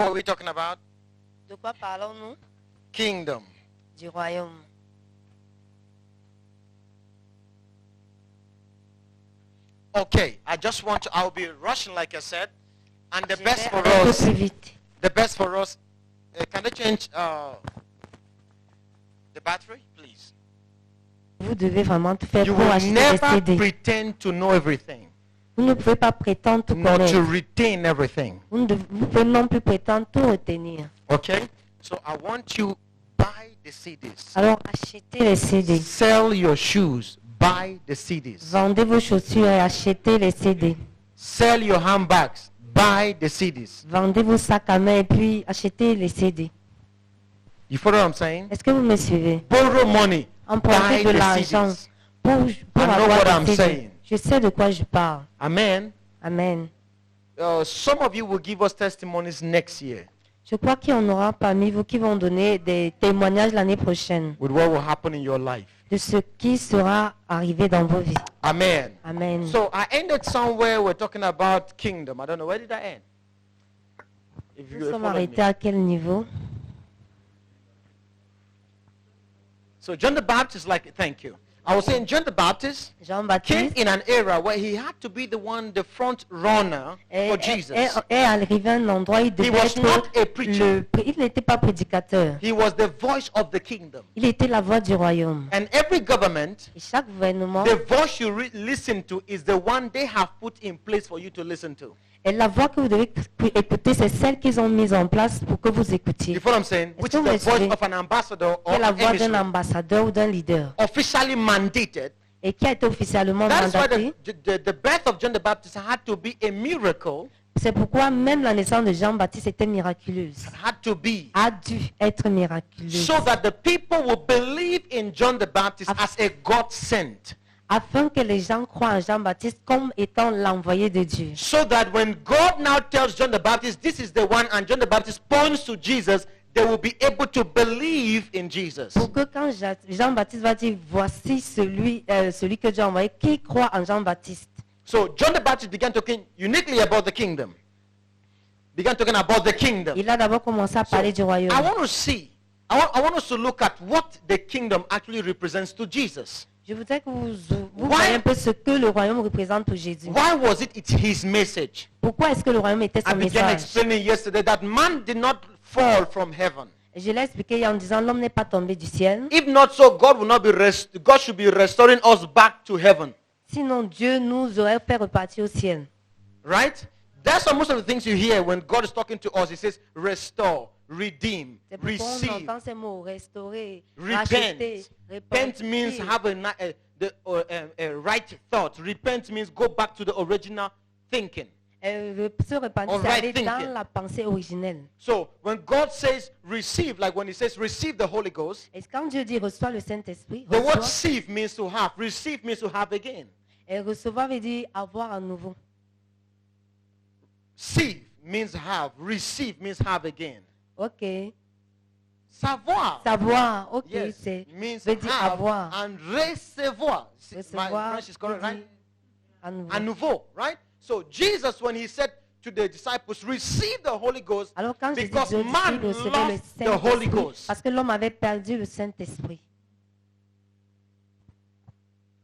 What are we talking about? De quoi parlons-nous? Kingdom. Du royaume. Okay, I'll be rushing like I said. And the Je best vais for aller un peu us, plus vite. the best for us, can they change the battery, please? Vous devez vraiment tout faire You pour will acheter des never CD. pretend to know everything, Vous ne pouvez pas prétendre tout not to connaître. retain everything. Vous pouvez non plus prétendre tout retenir. Okay? So I want you buy the CDs. Alors achetez les CD. Sell your shoes, buy the CDs. Vendez vos chaussures et achetez les CD. Sell your handbags, buy the CDs. Vendez vos sacs à main et puis achetez les CD. You follow what I'm saying? Est-ce que vous me suivez? Borrow money, Empruntez buy de the l'argent CDs. pour I know what avoir I'm des CD. saying. Je sais de quoi je parle. Amen. Amen. Some of you will give us testimonies next year Je crois qu'il y en aura parmi vous qui vont donner des témoignages l'année prochaine with what will happen in your life. de ce qui sera arrivé dans vos vies. Amen. Amen. So I ended somewhere. We're talking about kingdom. I don't know, where did I end? If Nous you sommes follow arrêtés me. à quel niveau? So John the Baptist, thank you. I was saying John the Baptist came Jean-Baptiste in an era where he had to be the front runner for Jesus. est arrivé à un endroit où il devait was not a être preacher. il n'était pas prédicateur. He was the voice of the kingdom. Il était la voix du royaume. And every government, Et chaque gouvernement the voice you listen to is the one they have put in place for you to listen to. et la voix que vous devez écouter, c'est celle qu'ils ont mise en place pour que vous écoutiez. You follow what I'm saying? Est-ce Which que is vous the me voice suivez? of an ambassador or C'est la an voix d'un emissary, ambassadeur ou d'un leader officially mandated. et qui a été officiellement That is why mandaté. the birth of John the Baptist had to be a miracle, C'est pourquoi même la naissance de Jean-Baptiste était miraculeuse. had to be, A dû être miraculeuse. so that the people will believe in John the Baptist as a God sent. Afin que les gens croient en Jean-Baptiste comme étant l'envoyé de Dieu. So that when God now tells John the Baptist, this is the one, and John the Baptist points to Jesus, they will be able to believe in Jesus. Pour que quand Jean-Baptiste va dire voici celui que Dieu a envoyé, qui croit en Jean-Baptiste. So John the Baptist began talking uniquely about the kingdom. Began talking about the kingdom. Il a d'abord commencé à parler du royaume. I want to see, I want us to look at what the kingdom actually represents to Jesus. Je voudrais que vous Why- voyez un peu ce que le royaume représente pour Jésus. Why was it's his message? Pourquoi est-ce que le royaume était I son began message? explaining yesterday that man did not fall from heaven. Je l'ai expliqué en disant l'homme n'est pas tombé du ciel. If not so, God should be restoring us back to heaven. Sinon Dieu nous aurait fait repartir au ciel. Right? That's most of the things you hear when God is talking to us. He says, restore, redeem, C'est pourquoi on receive, entend ces mots restaurer, repent. racheter, Repent means repentir. have a right thought. Repent means go back to the original thinking. Se repentir, Or c'est right aller thinking. dans la pensée originelle. So when God says receive, like when he says receive the Holy Ghost, Et quand Dieu dit reçois le Saint-Esprit, the word reçois, receive means to have. Receive means to have again. et recevoir veut dire avoir à nouveau. Receive means have. Receive means have again. Ok. Savoir. Savoir, ok, Yes, c'est means veut dire have avoir. and recevoir. My Recevoir French is veut correct, dire right? à nouveau. À nouveau, right? So Jesus, when he said to the disciples, receive the Holy Ghost, Alors quand Jésus because dit aux man disciples de recevoir le lost the Holy Saint-Esprit, Ghost. parce que l'homme avait perdu le Saint-Esprit.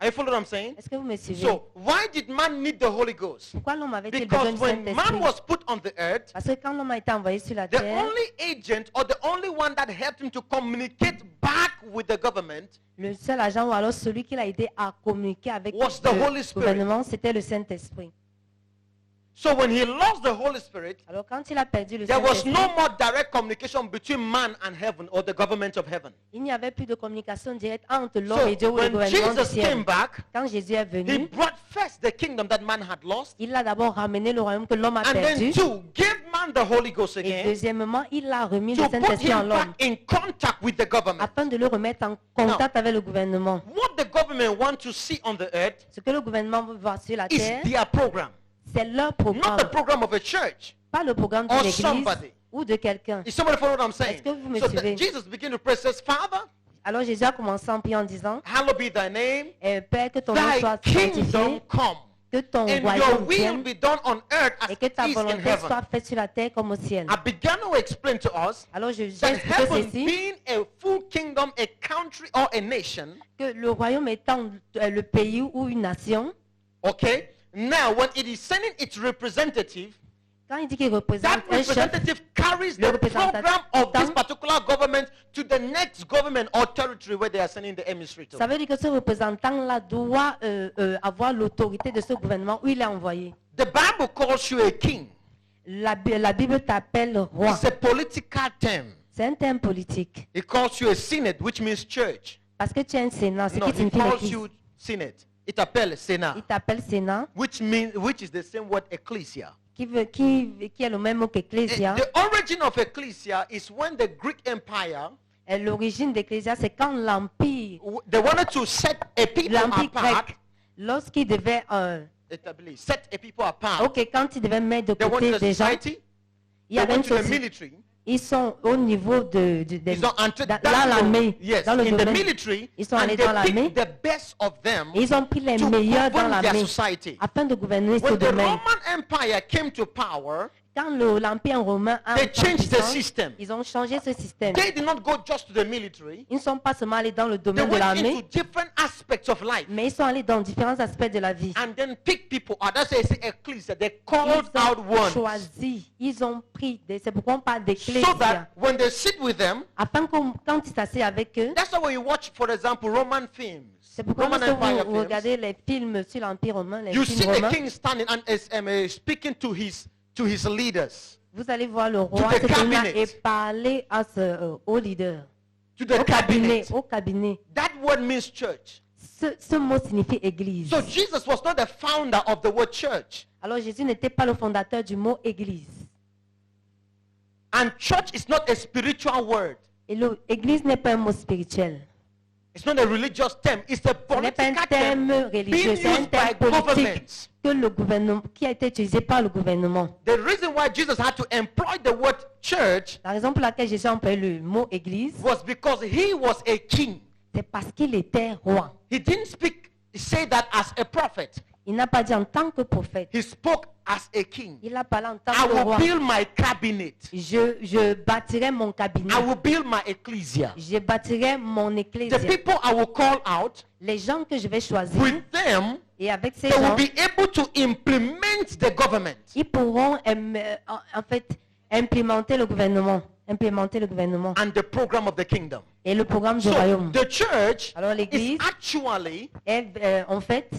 Are you following what I'm saying? Est-ce que vous me suivez? So why did man need the Holy Ghost? Pourquoi l'homme avait-il besoin Because du when man Saint-Esprit? was put on the earth, Parce que quand l'homme a été envoyé sur la the terre, only agent or the only one that helped him to communicate back with the government le seul agent ou alors celui qui a aidé à communiquer avec was the Holy le Spirit. gouvernement, c'était le Saint-Esprit. So when he lost the Holy Spirit, Alors quand il a perdu le there was Saint-Esprit, no more direct communication between man and heaven or the government of heaven. il n'y avait plus de communication directe entre l'homme So et Dieu ou le when gouvernement du Jesus came ciel. back, Quand Jésus est he venu, brought first the kingdom that man had lost, il a d'abord ramené le royaume que l'homme a and then perdu. two, give man the Holy Ghost Et again deuxièmement, il a remis to le put Saint-Esprit en him l'homme back in contact with the government. afin de le remettre en contact avec le gouvernement. What the government want to see on the earth Ce que le gouvernement veut voir sur la is terre, their program, c'est leur not programme, the program of a church. pas le programme or d'une église somebody. ou de quelqu'un. Is somebody follow what I'm saying? Est-ce que vous me So suivez? Jesus began to pray, says, Father, Alors Jésus a commencé en priant en disant, hallowed be thy name, Père, que ton nom thy soit kingdom sanctifié, come. que ton and your royaume will vienne be done on earth as et que it ta is in volonté heaven. soit faite sur la terre comme au ciel. I began to explain to us Alors j'ai that expliqué heaven ceci, being a full kingdom, a country or a nation, que le royaume étant le pays ou une nation, okay? Now, when it is sending its representative, quand il dit qu'il that représente un chef, representative carries le the représentatif program of this dans- particular government to the next government or territory where they are sending the emissary to. ça veut dire que ce représentant-là doit avoir l'autorité de ce gouvernement où il est envoyé. The Bible calls you a king. La Bible t'appelle roi. It's a political term. C'est un terme politique. It calls you a synod, which means church. Parce que tu es un sénat, ce No, qui it signifie calls l'église. you synod. It appelle Sénat, Il t'appelle sénat, which is the same word ecclesia. qui est le même mot qu'ecclésia. The origin of ecclesia is when the Greek Empire, L'origine d'ecclésia, c'est quand l'empire, they wanted to set a people l'empire apart. grec, lorsqu'il devait, Set a people apart. ok, quand il devait mettre de They côté went to des the gens, society. il y They avait went une to the société. military. Ils sont au niveau Ils ont entré dans dans l'armée, yes, dans le in the domaine. military, Ils sont and allés they dans l'armée. picked the best of them Ils ont pris les to meilleurs dans govern their l'armée society. afin de gouverner ce When the domaine. Roman Empire came to power, Quand l'empire romain a they entré en changed the puissance, system. ils ont changé ce système. They did not go just to the military. Ils ne sont pas seulement allés dans le They domaine de went l'armée, into different aspects of life mais ils sont allés dans différents aspects de la vie. and then pick people out. That's why they say ecclesia. They Ils called out ont ones choisi, ils ont pris, c'est pourquoi on parle so d'ecclésia. that when they sit with them, Afin que quand ils s'assiedent avec eux, that's why when you watch, for example, Roman films, c'est pourquoi Roman lorsque Empire vous films, regardez les films sur l'Empire romain, les you see films the romains, king standing and is speaking to his leaders, vous allez voir le roi the se tenir cabinet. et parler à au leader, to the au cabinet, cabinet. au cabinet. That word means church. Ce mot signifie église. So Jesus was not the founder of the word church. Alors Jésus n'était pas le fondateur du mot église. And church is not a spiritual word. Et l'église n'est pas un mot spirituel. It's not a religious term. It's a Ce n'est pas un political terme term religieux, being c'est un used by terme politique governments. que le gouvernement, qui a été utilisé par le gouvernement. The reason why Jesus had to employ the word church La raison pour laquelle Jésus a employé le mot église, was because he was a king. c'est parce qu'il était roi. He didn't say that as a prophet. Il n'a pas dit en tant que prophète. He spoke as a king. Il a parlé en tant I que will roi. build my cabinet. Je bâtirai mon cabinet. I will build my ecclesia. Je bâtirai mon The ecclésia. people I will call out, Les gens que je vais choisir, with them, et avec ces they will gens, be able to implement the government. ils pourront en fait implémenter le gouvernement. Implémenter le gouvernement. And the program of the kingdom. Et le programme du So royaume. the church Alors is l'église actually est en fait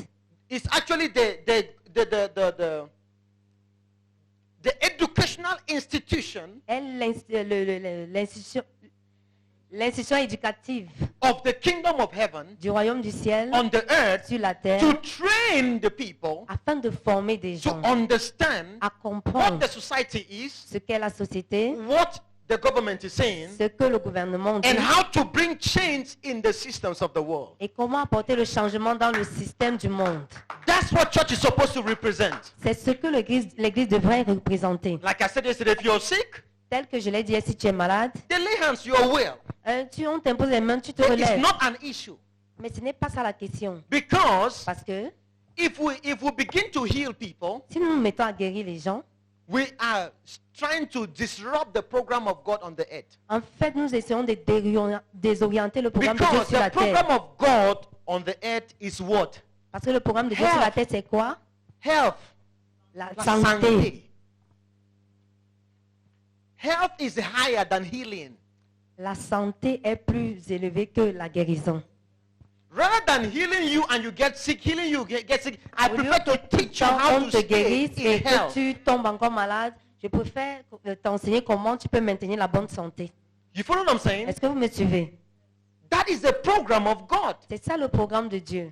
the educational institution est l'institution éducative of the kingdom of heaven du royaume du ciel on the earth sur la terre to train the people afin de former des to gens understand à what comprendre the society is, ce qu'est la société, what the government is saying, ce que le gouvernement dit and how to bring change in the systems of the world. et comment apporter le changement dans le système du monde. That's what church is supposed to represent. C'est ce que l'église devrait représenter. Like I said yesterday, if you're sick, Tel que je l'ai dit, si tu es malade, they lay hands, you're well. on t'impose les mains, tu te It's relèves. not an issue. Mais ce n'est pas ça la question. Because Parce que if we begin to heal people, si nous nous mettons à guérir les gens, we are trying to disrupt the program of God on the earth. en fait, nous essayons de désorienter le programme de Dieu Because sur la the terre. program of God on the earth is what? Parce que le programme de Dieu sur la terre, c'est quoi? Health. La La santé. santé. Health is higher than healing. La santé est plus élevée que la guérison. Rather than healing you and you get sick, healing you get sick, I Au lieu prefer to que teach you how on to te stay guérisse in et que health. tu tombes encore malade, je préfère t'enseigner comment tu peux maintenir la bonne santé. You follow what I'm saying? Est-ce que vous me suivez? That is the program of God. C'est ça le programme de Dieu.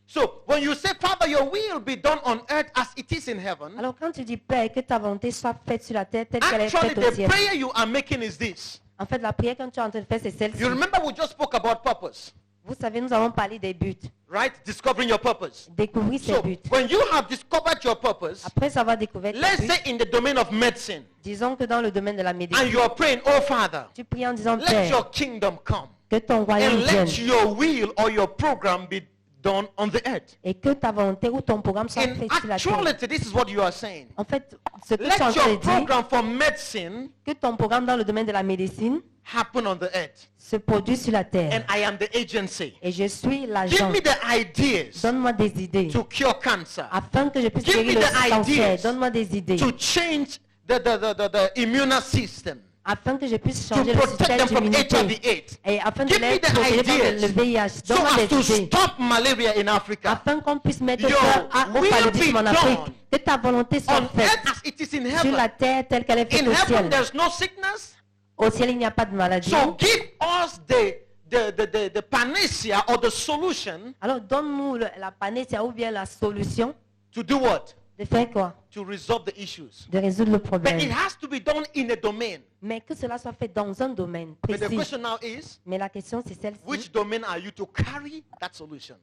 So when you say, Father, your will be done on earth as it is in heaven, Alors quand tu dis Père, que ta volonté soit faite sur la terre telle qu'elle est actually faite au the ciel. prayer you are making is this. En fait, la prière que tu es en train de faire, c'est celle-ci. You remember we just spoke about purpose, Vous savez, nous avons parlé des buts. right? Discovering your purpose. Découvrir ses So buts. when you have discovered your purpose, Après avoir découvert tes let's buts, say in the domain of medicine, disons que dans le domaine de la and médecine, you are praying, oh Father, tu pries en disant let Père, your kingdom come. que ton royaume And vienne let your will or your program be done on the earth. et que ta volonté ou ton programme soit In fait sur la terre. actuality, this is what you are saying. En fait, ce que tu es en Let train de your dire, program for medicine que ton programme dans le domaine de la médecine happen on the earth. se produit sur la terre. And I am the agency. Et je suis Give l'agent. me the ideas Donne-moi des idées. to cure cancer, Afin que je puisse Give me guérir the le cancer. ideas Donne-moi des idées. to change the immune system, Afin que je puisse to changer le protect système them from d'immunité. HIV/AIDS. Et afin de Give me les the protéger contre le ideas VIH. so Donne-moi as to des idées. stop malaria in Africa. Afin qu'on puisse mettre Your fin au will paludisme be en Afrique. done Que ta volonté soit On faite earth as it is in sur la heaven. terre telle qu'elle est faite In au heaven, ciel. there's no sickness. Au ciel, il n'y a pas de maladie. So give us the panacea or the solution Alors donne-nous la panacea ou bien la solution to do what? de faire quoi? To resolve the issues. De résoudre le But problème. it has to be done in a domain. Mais que cela soit fait dans un domaine But the précis. question now is, Mais la question c'est celle-ci. which domain are you to carry that solution?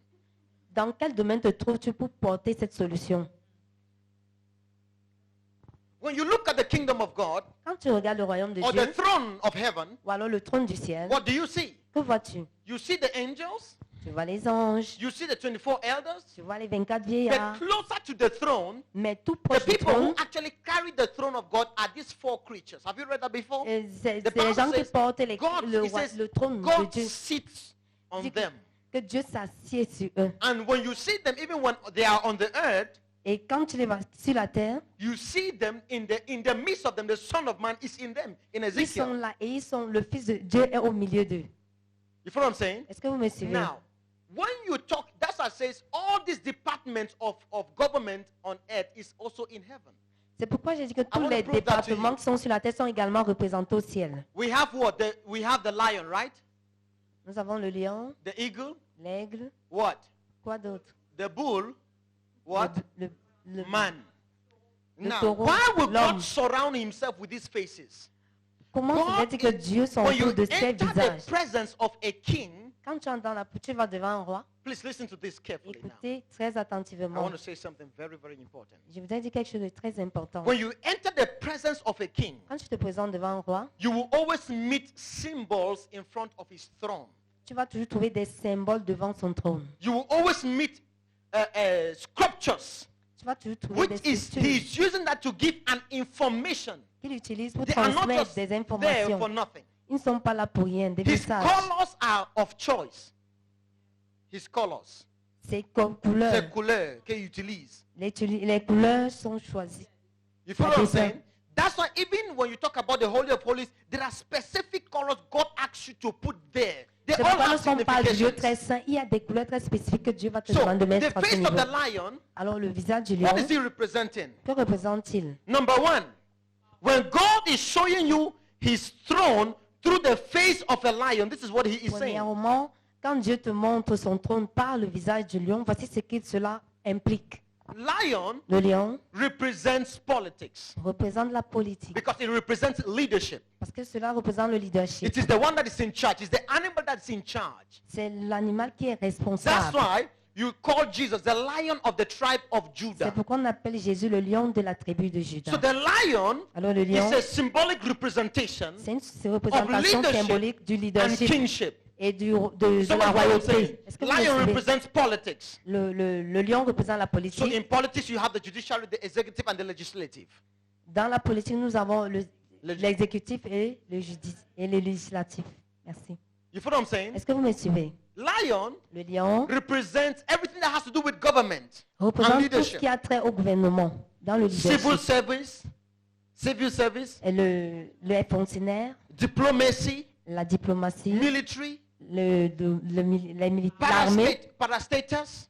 Dans quel domaine te trouves-tu pour porter cette solution? When you look at the kingdom of God Quand tu regardes le royaume de or Dieu, the throne of heaven, ou alors le trône du ciel, what do you see? que vois-tu? You see the angels, Tu vois les anges, you see the 24 elders, tu vois les 24 but vieillards, closer to the throne, mais tout the proche du people trône, who actually carry the throne of God are these four creatures. Have you read that before? c'est The les Bible gens qui says portent God, le, it says le trône de God Dieu, sits on Dit- them. que Dieu s'assied sur eux. And when you see them, even when they are on the earth, Et quand tu les vois sur la terre, you see them in the midst of them. The Son of Man is in them. In ils sont Ezekiel. là et ils sont, le Fils de Dieu est au milieu d'eux. You follow what I'm saying? Est-ce que vous me suivez? Now, when you talk, that's what it says all these departments of government on earth is also in heaven. C'est pourquoi j'ai dit que tous want to les prove that to départements you. qui sont sur la terre sont également représentés au ciel. We have what? We have the lion, right? Nous avons le lion, The eagle. l'aigle, What? quoi d'autre? The bull. What? Le Man. Now, taureau, why would l'homme. God surround himself with these faces? Comment se God fait-il que is- Dieu when you s'entoure de ces enter the visages? presence of a king, Quand tu entres dans la, tu vas devant un roi, please listen to this carefully now. écoutez très I attentivement. want to say something very, very important. Je voudrais dire quelque chose de très important. When you enter the presence of a king, Quand tu te présentes devant un roi, you will always meet symbols in front of his throne. tu vas toujours trouver des symboles devant son trône. You will always meet scriptures, Tu vas toujours trouver which des is scriptures he's using that to give an information. qu'il utilise pour They are not transmettre just des there informations. for nothing. Ils ne sont pas là pour rien, des His messages. colors are of choice. His colors, C'est comme couleur. ces couleurs qu'il utilise. Les couleurs sont choisies. You follow what I'm Yes, sir. saying? That's why even when you talk about the Holy of Holies, there are specific colors God asks you to put there. They C'est all pourquoi have lorsqu'on parle du Dieu très significations. saint, il y a des couleurs très spécifiques que Dieu va te So, demander de mettre the à ce face niveau. of the lion, Alors le visage du lion, what is he representing? que représente-t-il? Number one, when God is showing you his throne through the face of a lion, this is what he is saying. Premièrement, quand Dieu te montre son trône par le visage du lion, voici ce que cela implique. Lion Le lion represents politics représente la politique because it represents leadership. parce que cela représente le leadership. It is the one that is in charge. It's the animal that is in charge. C'est l'animal qui est That's responsable. why you call Jesus the lion of the tribe of C'est Judah. pourquoi on appelle Jésus le lion de la tribu de Juda. So the lion Alors le lion, is a symbolic representation c'est une représentation leadership symbolique du and leadership kingship. et de So la what I'm saying, royauté. Est-ce que vous lion me suivez? represents politics. Le lion représente la So politique. in politics, you have the judiciary, the executive, and the legislative. Dans la politique, nous avons Le- l'exécutif et le législatif. Merci. You follow what I'm saying? Est-ce que vous me suivez? Lion Le lion represents everything that has to do with government and représente tout ce leadership. qui a trait au gouvernement, dans le Civil leadership. service, civil service, Et le fonctionnaire, diplomacy, la diplomatie, military, l'armée, parastatus,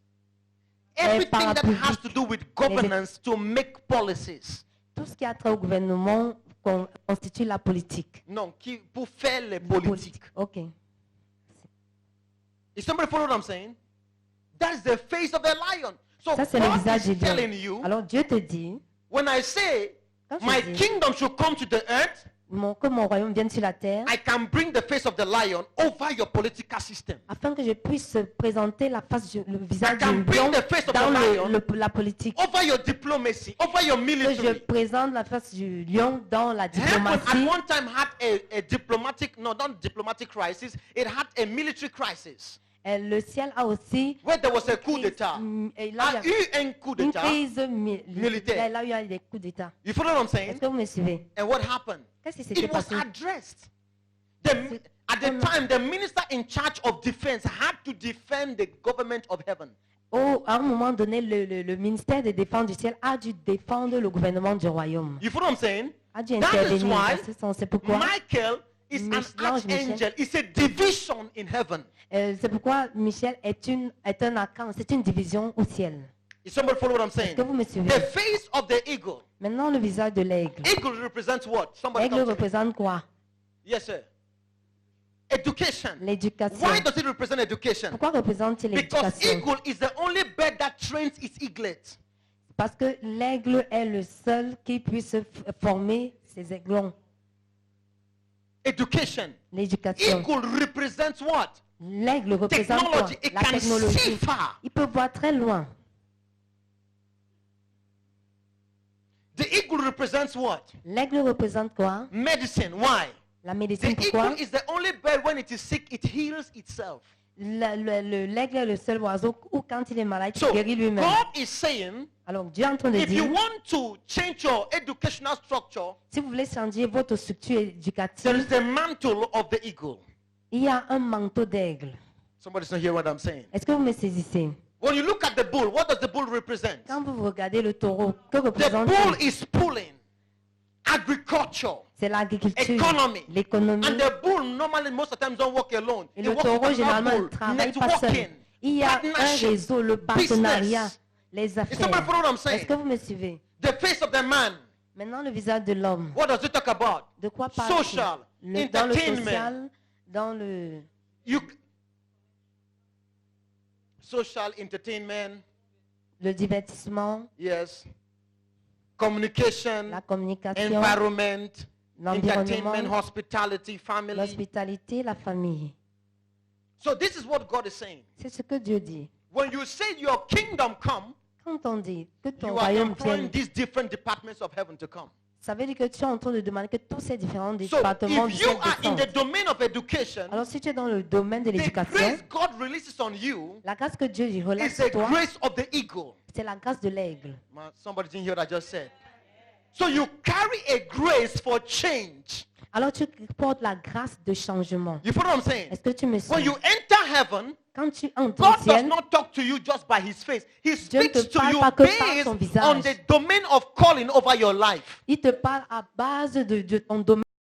everything that has to do with governance to make policies. tout ce qui a trait au gouvernement constitue la politique. Non, pour faire les politiques. Ok. Is somebody follow what I'm saying? That's the face of a lion. So Ça, c'est le God visage is du lion. telling you, Alors Dieu te dit, when I say Quand je my dis- kingdom should come to the earth, que mon royaume vienne sur la terre, I can bring the face of the lion over your political system. afin que je puisse présenter le visage I can du bring lion the face of dans the lion la politique. Over your diplomacy, over your Que je military. présente la face du lion dans la Heaven diplomatie. at one time had a diplomatic, no, not diplomatic crisis, it had a military crisis. Le ciel a aussi where there was a coup crise, d'État. et là, A il y a eu un coup une d'État. crise militaire. Là, il y a eu des coups d'État. You follow what I'm Est-ce saying? que vous me suivez? And what happened? Qu'est-ce qui s'était It was passé? addressed. At the time, the minister in charge of defense had to defend the government of heaven. À un moment donné, le ministère des Défenses du ciel a dû défendre le gouvernement du royaume. You follow what I'm saying? A dû That is intervenir. why Dans ce sens. C'est pourquoi, Michael is an L'ange Michel. archangel. It's a division in heaven. c'est pourquoi Michel est un archange, c'est une division au ciel. Is somebody follow what I'm Est-ce saying? que vous me suivez? The face of the eagle. Maintenant, le visage de l'aigle. Eagle represents what? Somebody L'aigle come to me. représente quoi? Yes, sir. Education. L'éducation. Why does it represent education? Pourquoi représente-t-il Because l'éducation? eagle is the only bird that trains its eaglet. Parce que l'aigle est le seul qui puisse former ses aiglons. Education. L'éducation. Eagle represents what? L'aigle représente quoi? Technology. It La can see technologie. far. Il peut voir très loin. The eagle represents what? L'aigle représente quoi? Medicine. Why? La The médecine. Pourquoi? eagle is the only bird when it is sick, it heals itself. L'aigle est le seul oiseau où quand il est malade, il So guérit lui-même. God is saying, Alors Dieu est en train de if you dire, want to change your educational structure, si vous voulez changer votre structure there éducative, is the mantle of the eagle. il y a un manteau d'aigle. Somebody's not hear what I'm saying. Est-ce que vous me saisissez? When you look at the bull, what does the bull represent? Quand vous regardez le taureau, que The représente-t-il? bull is pulling agriculture, C'est l'agriculture, economy. l'économie. And the bull normally most of the time don't work alone. Et He le works with taureau, another généralement, bull, ne travaille pas seul. networking, Il y a un partnership, réseau, le partenariat, business. les Is somebody affaires. follow what I'm Est-ce saying? que vous me suivez? The face of the man. Maintenant, le visage de l'homme. What does it talk about? De quoi parle-t-il? Social, Dans le entertainment. social, dans le... Social entertainment, le divertissement, yes. Communication, la communication, environment, entertainment, l'environnement, hospitality, family. l'hospitalité, la famille. So this is what God is saying. C'est ce que Dieu dit. When you say your kingdom come, Quand on dit que ton you are royaume employing vienne, these different departments of heaven to come. ça veut dire que tu es en train de demander que tous ces différents So départements du if you ciel are in the descendent. domain of education, Alors si tu es dans le domaine de the l'éducation, grace God releases on you la grâce que Dieu relâche is sur the toi, grace of the eagle. c'est la grâce de l'aigle. Somebody didn't hear what I just said. So you carry a grace for change. Alors tu portes la grâce de changement. You follow what I'm saying? Est-ce que tu me When suis? you enter heaven, Quand tu entres au God does ciel, not talk to you just by his face. He Dieu ne te speaks to parle you pas que par based son visage. on the domain of calling over your life. il te parle à base de ton domaine.